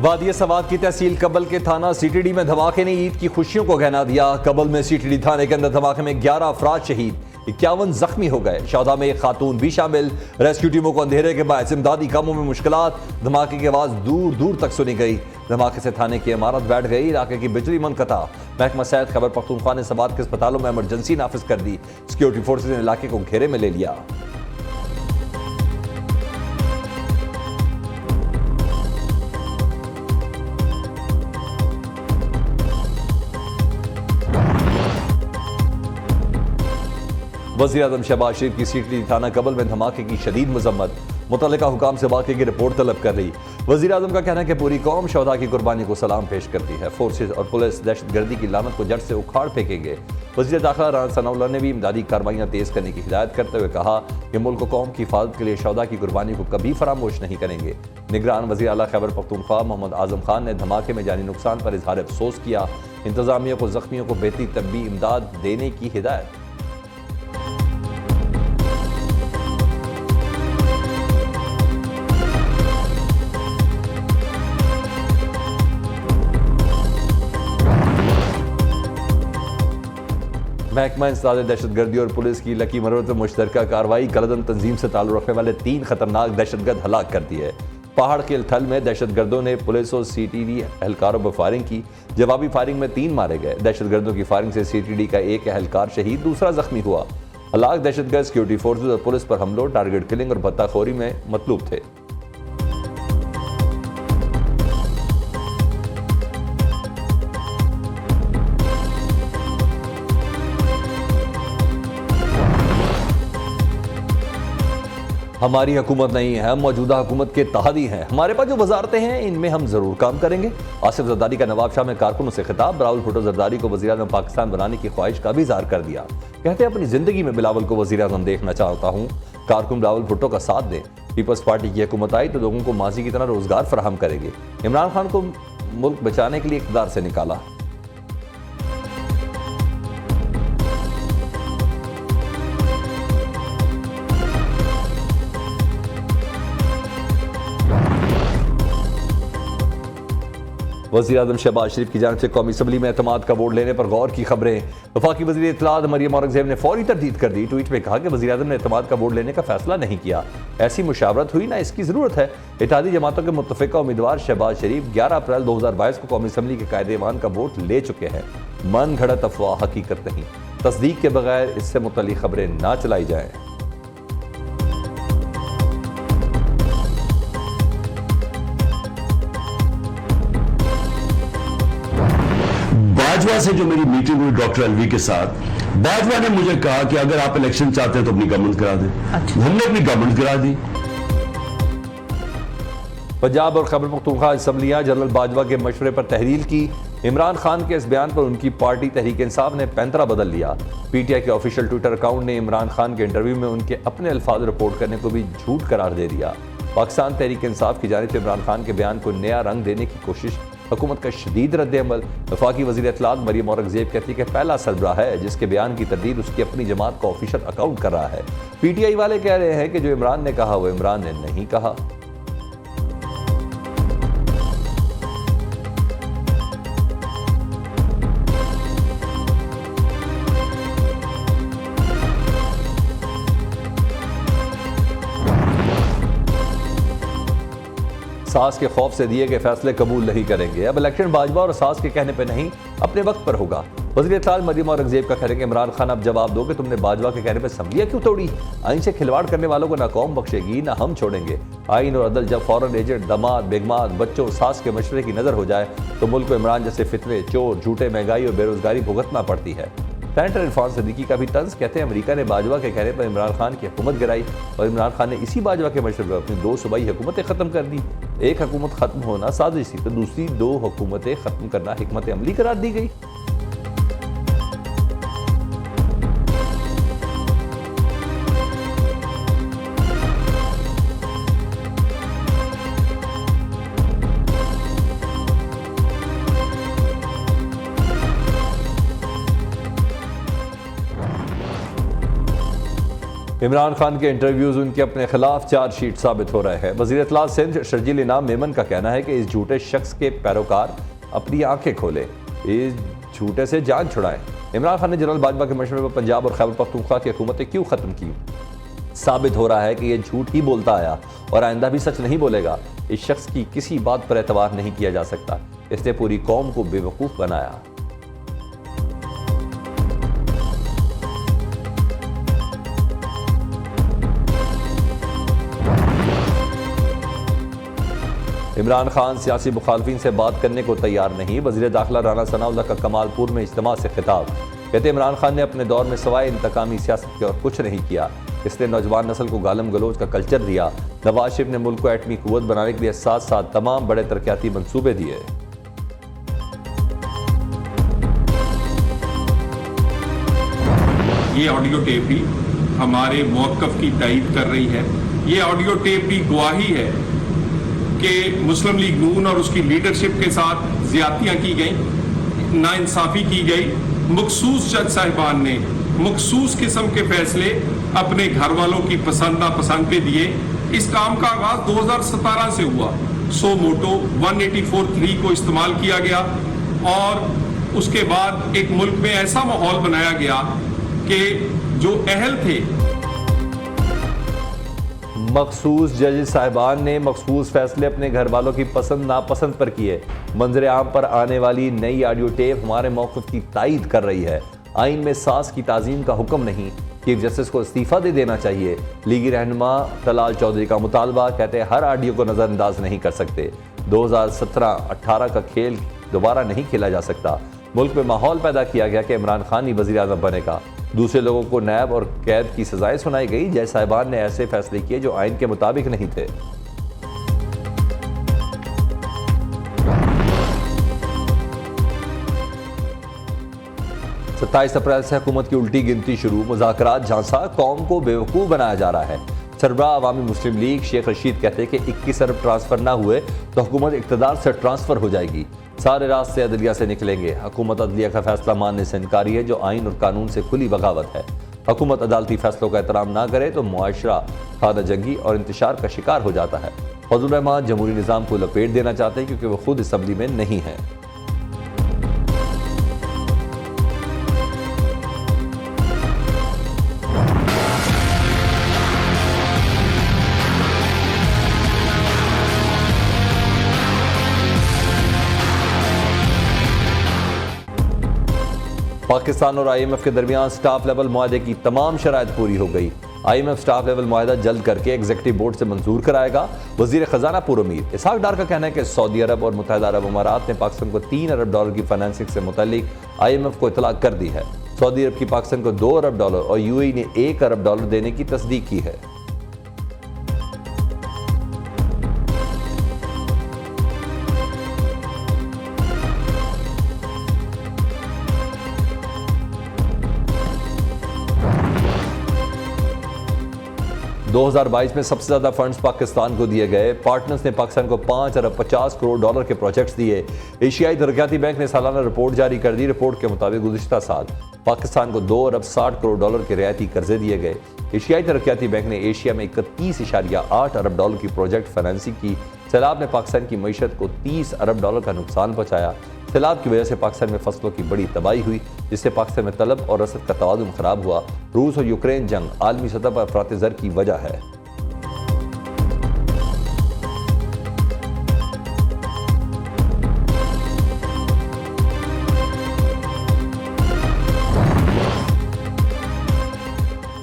वादिया सवात की तहसील कबल के थाना सीटीडी में धमाके ने ईद की खुशियों को गहना दिया। कबल में सीटीडी थाने के अंदर धमाके में 11 अफराद शहीद, 51 जख्मी हो गए। शौदा में एक खातून भी शामिल। रेस्क्यू टीमों को अंधेरे के बायस इमदादी कामों में मुश्किलात। धमाके की आवाज दूर दूर तक सुनी गई। धमाके से थाने की इमारत बैठ गई। इलाके की बिजली मुनक़ता। महकमा सेहत खैबर पख्तूनख्वा ने सवात के अस्पतालों में इमरजेंसी नाफिज कर दी। सिक्योरिटी फोर्सेज ने इलाके को घेरे में ले लिया। वज़ीर-ए-आज़म शहबाज शरीफ की सीटीडी थाना कबल में धमाके की शदीद मजम्मत। मुतल्लिका हुकाम से वाक़े की रिपोर्ट तलब कर रही। वज़ीर-ए-आज़म का कहना है कि पूरी कौम शौदा की कुर्बानी को सलाम पेश करती है। फोर्सेज और पुलिस दहशतगर्दी की लानत को जड़ से उखाड़ फेंकेंगे। वज़ीर दाखिला राना सनाउल्लाह ने भी इमदादी कार्रवाइयाँ तेज़ करने की हिदायत करते हुए कहा कि मुल्क को कौम की हिफाजत के लिए शौदा की कुर्बानी को कभी फरामोश नहीं करेंगे। निगरान वज़ीर आला खैबर पख्तूनख्वा मोहम्मद आज़म खान ने धमाके में जानी नुकसान पर इजहार अफसोस किया। इंतजामिया को जख्मियों को बेहतरी तबी इमदाद देने की हिदायत। महकमा इंसदाद दहशतगर्दी और पुलिस की लकी मरवत मुश्तरका कार्रवाई कलदन तंजीम से ताल्लुक़ रखने वाले 3 खतरनाक दहशतगर्द हलाक कर दिए। पहाड़ के थल में दहशतगर्दों ने पुलिस और सीटीडी एहलकारों पर फायरिंग की। जवाबी फायरिंग में 3 मारे गए। दहशतगर्दों की फायरिंग से सीटीडी का एक एहलकार शहीद, दूसरा जख्मी हुआ। हलाक दहशतगर्द सिक्योरिटी फोर्सेज और पुलिस पर हमलों, टारगेट किलिंग और भत्ताखोरी में मतलूब थे। हमारी हुकूमत नहीं है, हम मौजूदा हुकूमत के तहदी हैं। हमारे पास जो वजारतें हैं इनमें हम जरूर काम करेंगे। आसिफ जरदारी का नवाब शाह में कारकुनों से खिताब। राहुल भुट्टो जरदारी को वज़ीर-ए-आज़म पाकिस्तान बनाने की ख्वाहिश का भी इज़हार कर दिया। कहते हैं अपनी जिंदगी में बिलावल को वज़ीर-ए-आज़म देखना चाहता हूँ। कारकुन राहुल भुट्टो का साथ दें। पीपल्स पार्टी की हुकूमत आई तो लोगों को माजी की तरह रोजगार फराहम करेंगे। इमरान खान को मुल्क बचाने के लिए इक़्तिदार से निकाला। वज़ीर-ए-आज़म शहबाज शरीफ की जानिब से कौमी असम्बली में एतमाद का वोट लेने पर गौर की खबरें। वफाकी वज़ीर इत्तलात मरियम औरंगज़ेब ने फौरी तरदीद कर दी। ट्वीट में कहा कि वज़ीर-ए-आज़म ने एतमाद का वोट लेने का फैसला नहीं किया। ऐसी मुशावरत हुई ना इसकी ज़रूरत है। इत्तेहादी जमातों के मुत्तफ़िका उम्मीदवार शहबाज शरीफ 11 अप्रैल 2022 को कौमी असम्बली के कायदे-ए-ईमान का वोट ले चुके हैं। मन घड़त अफवाह हकीकत नहीं। तस्दीक के बगैर इससे मुतल्लिक़ खबरें ना चलाई जाएँ। बाजवा से जो मेरी मीटिंग हुई डॉक्टर अलवी के साथ, बाजवा ने मुझे कहा कि अगर आप इलेक्शन चाहते हैं तो अपनी गवर्नमेंट करा दें। अच्छा। हमने अपनी गवर्नमेंट करा दी। पंजाब और खैबर पख्तूनख्वा असम्बलियां जनरल बाजवा के मशवरे पर तहरील की। इमरान खान के इस बयान पर उनकी पार्टी तहरीक इंसाफ ने पैंतरा बदल लिया। पीटीआई के ऑफिशियल ट्विटर अकाउंट ने इमरान खान के इंटरव्यू में उनके अपने अल्फाज रिपोर्ट करने को भी झूठ करार दे दिया। पाकिस्तान तहरीक इंसाफ की जानिब से इमरान खान के बयान को नया रंग देने की कोशिश, हुकूमत का शदीद रद्द-ए-अमल। वफाकी वज़ीर इत्तलात मरियम औरंगज़ेब कहती है कि पहला सरबराह है जिसके बयान की तरदीद उसकी अपनी जमात का ऑफिशियल अकाउंट कर रहा है। पीटीआई वाले कह रहे हैं कि जो इमरान ने कहा वो इमरान ने नहीं कहा। सास के खौफ से दिए गए फैसले कबूल नहीं करेंगे। अब इलेक्शन बाजवा और सास के कहने पर नहीं, अपने वक्त पर होगा। वज़ीर इत्तलात मरियम औरंगज़ेब का कहेंगे इमरान खान अब जवाब दो कि तुमने बाजवा के कहने पर असम्बलियां क्यों तोड़ी। आइन से खिलवाड़ करने वालों को ना कौम बख्शेगी ना हम छोड़ेंगे। आइन और अदल जब फौरन एजेंट, दामाद, बेगमात, बच्चों, सास के मशवरे की नजर हो जाए तो मुल्क को इमरान जैसे फितने, चोर, झूठे, महंगाई और बेरोजगारी भुगतना पड़ती है। सेनेटर इरफान सिद्दीकी का भी तंज। कहते हैं अमेरिका ने बाजवा के कहने पर इमरान खान की हुकूमत गिराई और इमरान खान ने इसी बाजवा के मशवरे पर अपनी 2 सूबाई हुकूमतें ख़त्म कर दी। एक हुकूमत ख़त्म होना साजिश थी तो दूसरी 2 हुकूमतें ख़त्म करना हिकमत अमली करार दी गई। इमरान खान के इंटरव्यूज उनके अपने खिलाफ चार्जशीट साबित हो रहे हैं। वज़ीर इत्तलात सिंध शर्जील इनाम मेमन का कहना है कि इस झूठे शख्स के पैरोकार अपनी आंखें खोले, इस झूठे से जान छुड़ाएं। इमरान खान ने जनरल बाजवा के मशवरे पर पंजाब और खैबर पख्तूनख्वा की हुकूमतें क्यों खत्म की? साबित हो रहा है कि यह झूठ ही बोलता आया और आइंदा भी सच नहीं बोलेगा। इस शख्स की किसी बात पर एतबार नहीं किया जा सकता। इसने पूरी कौम को बेवकूफ बनाया। इमरान खान सियासी मुखालफिन से बात करने को तैयार नहीं। वज़ीर दाखिला राना सनाउल्लाह का कमालपुर में इज्तिमा से खिताब। कहते इमरान खान ने अपने दौर में सवाए इंतकामी सियासत के और कुछ नहीं किया। इसने नौजवान नस्ल को गालम गलोच का कल्चर दिया। नवाज शरीफ ने मुल्क को एटमी कुव्वत बनाने के लिए साथ साथ तमाम बड़े तरक्याती मंसूबे दिए। ये ऑडियो टेप भी हमारे मौक़िफ़ की तायीद कर रही है। ये ऑडियो टेप भी गवाही है कि मुस्लिम लीग नून और उसकी लीडरशिप के साथ ज्यादतियां की गई, नाइंसाफ़ी की गई। मखसूस जज साहिबान ने मखसूस किस्म के फैसले अपने घर वालों की पसंद नापसंद पे दिए। इस काम का आगाज 2017 से हुआ। सो मोटो 184(3) को इस्तेमाल किया गया और उसके बाद एक मुल्क में ऐसा माहौल बनाया गया कि जो अहल थे। मखसूस जज साहिबान ने मखसूस फैसले अपने घर वालों की पसंद नापसंद पर किए। मंजर आम पर आने वाली नई ऑडियो टेप हमारे मौक़िफ़ की तायीद कर रही है। आइन में सास की ताज़ीम का हुक्म नहीं, चीफ जस्टिस को इस्तीफ़ा दे देना चाहिए। लीगी रहनुमा तलाल चौधरी का मुतालबा। कहते हैं हर ऑडियो को नज़रअंदाज नहीं कर सकते। 2017-18 का खेल दोबारा नहीं खेला जा सकता। मुल्क में माहौल पैदा किया गया कि इमरान खान ही वज़ीर आज़म बनेगा। दूसरे लोगों को नैब और कैद की सजाएं सुनाई गई। जज साहिबान ने ऐसे फैसले किए जो आइन के मुताबिक नहीं थे। सत्ताईस अप्रैल से हुकूमत की उल्टी गिनती शुरू। मुज़ाकरात झांसा, कौम को बेवकूफ़ बनाया जा रहा है। सरबराह अवामी मुस्लिम लीग शेख रशीद कहते हैं कि 21 अरब ट्रांसफर ना हुए तो हुकूमत इक़्तिदार से ट्रांसफर हो जाएगी। सारे रास्ते अदलिया से निकलेंगे। हुकूमत अदलिया का फैसला मानने से इनकारी है जो आइन और कानून से खुली बगावत है। हुकूमत अदालती फैसलों का एहतराम ना करे तो मुआशरा खाना जंगी और इंतशार का शिकार हो जाता है। फजलुर रहमान जमहूरी निज़ाम को लपेट देना चाहते हैं क्योंकि वो खुद असम्बली में नहीं है। पाकिस्तान और IMF के दरमियान स्टाफ लेवल मुआहदे की तमाम शराइत पूरी हो गई। IMF स्टाफ लेवल मुआहदा जल्द करके एग्जीक्यूटिव बोर्ड से मंजूर कराएगा। वजीर खजाना पुरउम्मीद इसहाक डार का कहना है कि सऊदी अरब और मुत्तहिदा अरब अमारात ने पाकिस्तान को $3 अरब की फाइनेंसिंग से मुतल्लिक IMF को इतला कर दी है। सऊदी अरब की पाकिस्तान को $2 अरब और UAE ने $1 अरब देने की तस्दीक की है। $2022 में सबसे ज्यादा फंड्स पाकिस्तान को दिए गए। पार्टनर्स ने पाकिस्तान को $5 अरब 50 करोड़ के प्रोजेक्ट्स दिए। एशियाई तरक्याती बैंक ने सालाना रिपोर्ट जारी कर दी। रिपोर्ट के मुताबिक गुज़िश्ता साल पाकिस्तान को $2 अरब 60 करोड़ के रियायती कर्जे दिए गए। एशियाई तरक्याती बैंक ने एशिया में 31.8 अरब की प्रोजेक्ट फाइनेंसिंग की। सैलाब ने पाकिस्तान की मईशत को $30 अरब का नुकसान पहुंचाया। सैलाब की वजह से पाकिस्तान में फसलों की बड़ी तबाही हुई, जिससे पाकिस्तान में तलब और रसद का तवाज़ुन खराब हुआ। रूस और यूक्रेन जंग आलमी सतह पर अफरात ज़र की वजह है।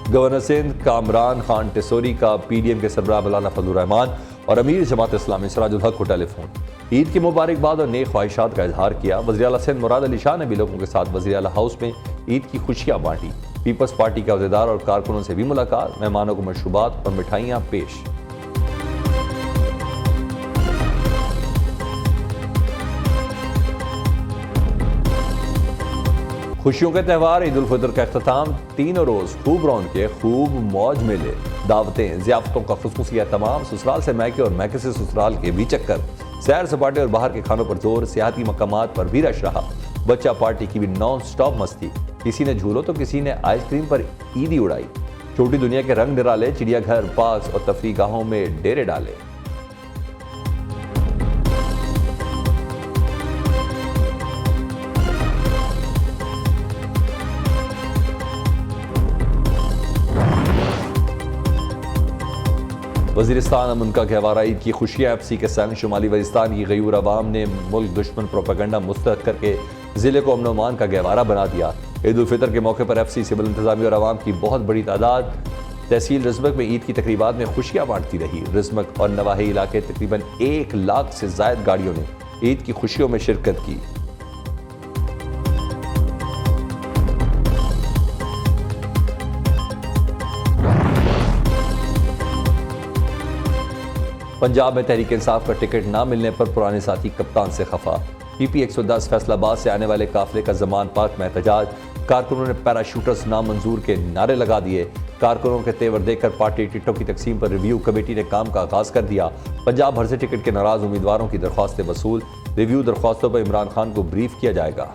गवर्नर सिंध कामरान खान टिसोरी का PDM के सरबराह मौलाना फजलुर रहमान और अमीर जमात इस्लामी सिराजुल हक को टेलीफोन। ईद की मुबारकबाद और नेक ख्वाहिशात का इजहार किया। वज़ीर आला सिंध मुराद अली शाह ने भी लोगों के साथ वज़ीर आला हाउस में ईद की खुशियाँ बांटी। पीपल्स पार्टी के अहदेदार और कारकुनों से भी मुलाकात। मेहमानों को मशरूबात और मिठाइयाँ पेश। खुशियों के त्यौहार ईद उल फितर का अख्ताम। तीनों रोज खूब रौनकें, खूब मौज मेले, दावतें, ज़ियाफ़तों का खुशखुशी तमाम। ससुराल से मैके और मैके से ससुराल के भी चक्कर। सैर सपाटे और बाहर के खानों पर जोर। सियाहती मकामात पर भी रश रहा। बच्चा पार्टी की भी नॉन स्टॉप मस्ती। किसी ने झूलो तो किसी ने आइसक्रीम पर ईदी उड़ाई। छोटी दुनिया के रंग निराले, चिड़ियाघर, पार्क और तफरीह गाहों में डेरे डाले। वज़ीरिस्तान अमन का गहवारा, ईद की खुशियाँ एफसी के संग। शुमाली वज़ीरिस्तान की गयूर अवाम ने मुल्क दुश्मन प्रोपेगेंडा मुस्तरद करके ज़िले को अमन अमान का गहवारा बना दिया। ईद उल फितर के मौके पर एफसी सिविल इंतजामी और अवाम की बहुत बड़ी तादाद तहसील रिजमक में ईद की तकरीबात में खुशियाँ बांटती रही। रिजमक और नवाही इलाके तकरीबन 1 लाख से ज़ायद गाड़ियों ने ईद की खुशियों में शिरकत की। पंजाब में तहरीक इंसाफ का टिकट ना मिलने पर पुराने साथी कप्तान से खफा। पीपी 110 फैसलाबाद से आने वाले काफिले का जमान पार्क में एहतजाज। कारकुनों ने पैराशूटर्स नामंजूर के नारे लगा दिए। कारकुनों के तेवर देखकर पार्टी टिकटों की तकसीम पर रिव्यू कमेटी ने काम का आगाज कर दिया। पंजाब भर से टिकट के नाराज उम्मीदवारों की दरख्वास्तें वसूल। रिव्यू दरख्वास्तों पर इमरान खान को ब्रीफ किया जाएगा।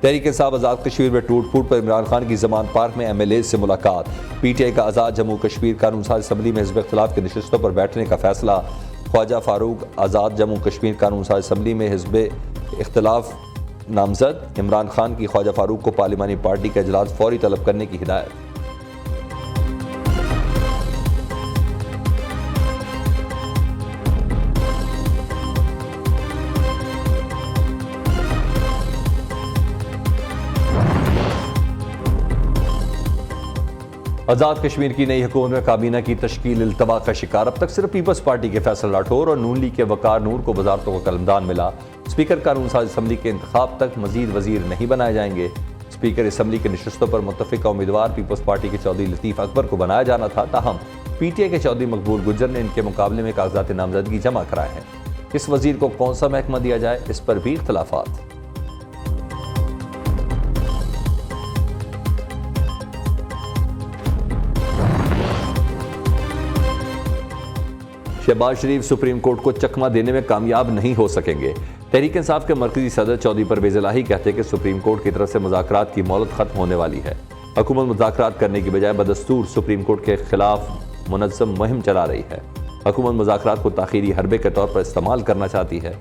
तहरीक इंसाफ आज़ाद कश्मीर में टूट फूट पर इमरान खान की जमान पार्क में MLA से मुलाकात। PTI का आज़ाद जम्मू कश्मीर कानून साज असम्बली में हिज़्ब इख्तिलाफ की नशिस्तों पर बैठने का फैसला। ख्वाजा फारूक आज़ाद जम्मू कश्मीर कानून साज असम्बली में हिज़्ब इख्तिलाफ नामजद। इमरान खान की ख्वाजा फारूक को पार्लिमानी पार्टी का इजलास फौरी तलब करने की हिदायत। आज़ाद कश्मीर की नई हुकूमत में काबीना की तश्कील इल्तवा का शिकार अब तक सिर्फ पीपल्स पार्टी के फैसल राठौर और नून लीग के वकार नूर को वजारतों का कलमदान मिला। स्पीकर कानून साज असम्बली के इंतखाब तक मजीद वजीर नहीं बनाए जाएंगे। स्पीकर असम्बली के नशस्तों पर मुतफ़िका उम्मीदवार पीपल्स पार्टी के चौधरी लतीफ़ अकबर को बनाया जाना था, ताहम PTI के चौधरी मकबूल गुज्जर ने इनके मुकाबले में कागजात नामजदगी जमा कराए हैं। किस वजीर को कौन सा महकमा दिया जाए, इस पर भी इख्तलाफात। शहबाज शरीफ सुप्रीम कोर्ट को चकमा देने में कामयाब नहीं हो सकेंगे। तहरीक इंसाफ के मरकजी सदर चौधरी परवेज इलाही कहते हैं कि सुप्रीम कोर्ट की तरफ से मुज़ाकरात की मोहलत खत्म होने वाली है। हुकूमत मुज़ाकरात करने की बजाय बदस्तूर सुप्रीम कोर्ट के खिलाफ मुनज़्ज़म मुहिम चला रही है। हुकूमत मुज़ाकरात को ताख़ीरी हरबे के तौर पर इस्तेमाल करना चाहती है।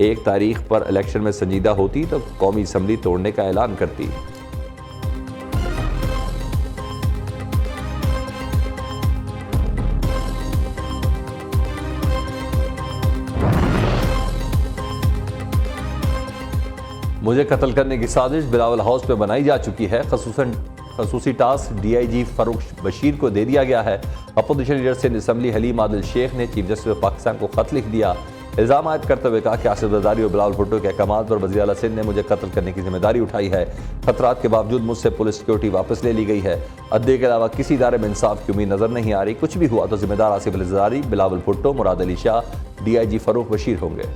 1 तारीख पर इलेक्शन में संजीदा होती तो कौमी असम्बली तोड़ने का ऐलान करती। मुझे कत्ल करने की साजिश बिलावल हाउस पे बनाई जा चुकी है। खसूसी टास्क DIG फरूख बशीर को दे दिया गया है। Opposition leader Sindh assembly Haleem Adil Sheikh ने चीफ जस्टिस ऑफ पाकिस्तान को खत लिख दिया। इल्ज़ाम आयद करते हुए कहा कि आसिफ जरदारी और बिलावल भुट्टो के अहकामात पर वज़ीर आला सिंध ने मुझे कत्ल करने की जिम्मेदारी उठाई है। खतरात के बावजूद मुझसे पुलिस सिक्योरिटी वापस ले ली गई है। अद्दे के अलावा किसी इदारे में इंसाफ की उम्मीद नजर नहीं आ रही। कुछ भी हुआ तो जिम्मेदार आसिफ जरदारी, बिलावल भुट्टो, मुराद अली शाह, DIG फरूख बशीर होंगे।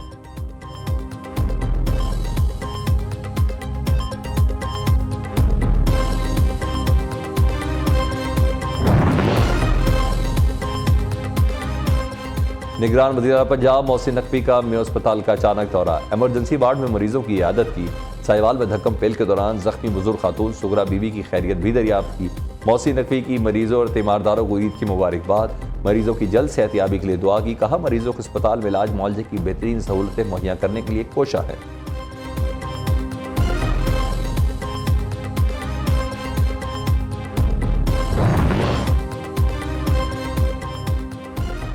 निगरान वज़ीर पंजाब मोहसिन नकवी का मेयो अस्पताल का अचानक दौरा। एमरजेंसी वार्ड में मरीजों की इयादत की। साहिवाल में धक्कम पेल के दौरान जख्मी बुजुर्ग खातून सुगरा बीबी की खैरियत भी दरियाफ्त की। मोहसिन नकवी की मरीजों और तीमारदारों को ईद की मुबारकबाद। मरीजों की जल्द सेहतयाबी के लिए दुआ की। कहा मरीजों को अस्पताल में इलाज मुआवजे की बेहतरीन सहूलतें मुहैया करने के लिए कोशा है।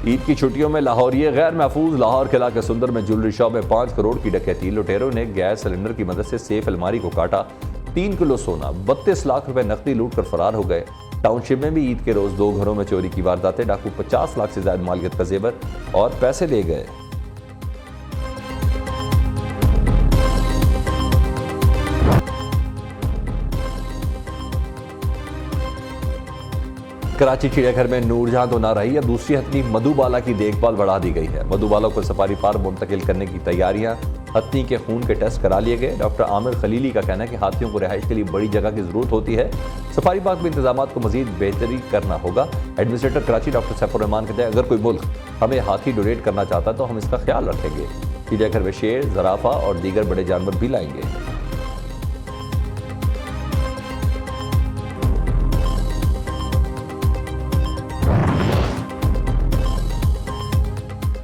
ईद की छुट्टियों में लाहौरिये गैर महफूज। लाहौर किला के सुंदर में ज्वेलरी शॉप में 5 करोड़ की डकैती। लुटेरों ने गैस सिलेंडर की मदद से सेफ अलमारी को काटा। 3 किलो सोना, 32 लाख रुपए नकदी लूट कर फरार हो गए। टाउनशिप में भी ईद के रोज 2 घरों में चोरी की वारदातें। डाकू 50 लाख से ज्यादा मालियत का जेवर और पैसे ले गए। कराची चिड़ियाघर में नूरजहां तो ना रही, अब दूसरी हथनी मधुबाला की देखभाल बढ़ा दी गई है। मधुबाला को सफारी पार्क मुंतकिल करने की तैयारियां। हथनी के खून के टेस्ट करा लिए गए। डॉक्टर आमिर खलीली का कहना है कि हाथियों को रिहाइश के लिए बड़ी जगह की जरूरत होती है। सफारी पार्क में इंतजाम को मजीद बेहतरी करना होगा। एडमिनिस्ट्रेटर कराची डॉक्टर सैफुर रहमान कहते हैं अगर कोई मुल्क हमें हाथी डोनेट करना चाहता तो हम इसका ख्याल रखेंगे। चिड़ियाघर में शेर, ज़राफ़ा और दीगर बड़े जानवर भी लाएंगे।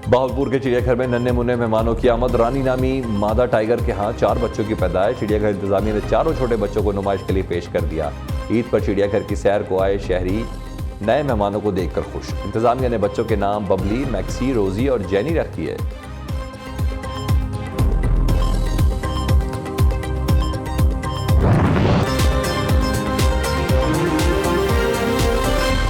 बहावलपुर के चिड़ियाघर में नन्हे मुन्ने मेहमानों की आमद। रानी नामी मादा टाइगर के यहाँ 4 बच्चों की पैदाइश। चिड़ियाघर इंतजामिया ने चारों छोटे बच्चों को नुमाइश के लिए पेश कर दिया। ईद पर चिड़ियाघर की सैर को आए शहरी नए मेहमानों को देखकर खुश। इंतजामिया ने बच्चों के नाम बबली, मैक्सी, रोजी और जेनी रख दिए।